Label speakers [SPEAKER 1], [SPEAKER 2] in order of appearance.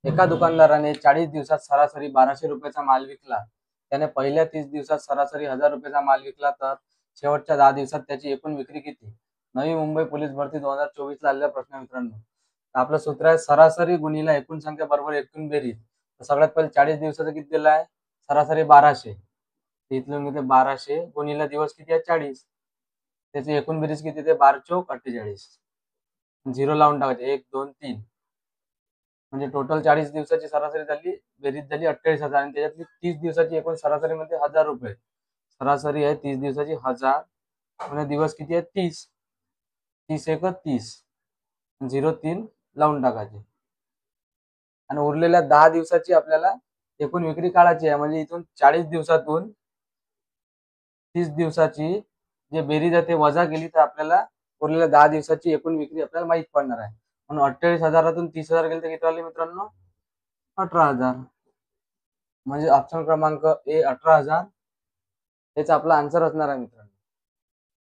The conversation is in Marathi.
[SPEAKER 1] एका दुकानदाराने 40 दिवसात सरासरी 1200 रुपयाचा माल विकला. त्याने पहिल्या 30 दिवसात सरासरी 1000 रुपयाचा माल विकला तर शेवटच्या 10 दिवसात त्याची एकूण विक्री किती? नवी मुंबई पोलीस भरती 2024 ला आलेला प्रश्न मित्रांनो. आपलं सूत्र आहे सरासरी गुणिले एकूण संख्या बरोबर एकूण बेरीज. तर सगळ्यात पहिले 40 दिवसाचं किती दिलं आहे? सरासरी 1200. इथलं म्हणजे 1200 गुणिले दिवस किती आहे? 40. त्याची एकूण बेरीज किती ते 12 चौक 48. 0 लावून टाकायचे 1 2 3. म्हणजे टोटल 40 दिवसाची सरासरी झाली, बेरीज झाली 48,000 आणि त्याच्यातली 30 दिवसाची एकूण सरासरी मध्ये 1000 रुपये. सरासरी आहे 30 दिवसाची 1000 म्हणजे दिवस किती आहेत? 30. 30 एक 30. 0 3 लावून टाकायचे आणि उरलेल्या 10 दिवसाची आपल्याला एकूण विक्री काढायची आहे. म्हणजे इथून 40 दिवसातून 30 दिवसाची जे बेरीज आहे ते वजा केली तर आपल्याला उरलेल्या 10 दिवसाची एकूण विक्री आपल्याला माहित पडणार आहे. म्हणून 48,000तून 30,000 गेले तर किती आले मित्रांनो? 18,000. म्हणजे ऑप्शन क्रमांक ए 18,000 हेच आपला आन्सर असणार आहे मित्रांनो.